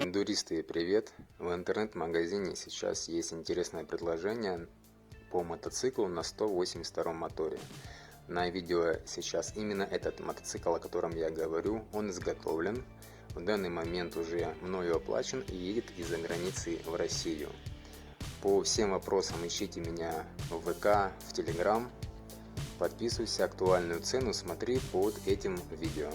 Индуристы, привет! В интернет-магазине сейчас есть интересное предложение по мотоциклу на 182 моторе. На видео сейчас именно этот мотоцикл, о котором я говорю, он изготовлен. В данный момент уже мною оплачен и едет из-за границы в Россию. По всем вопросам ищите меня в ВК, в Telegram. Подписывайся, актуальную цену смотри под этим видео.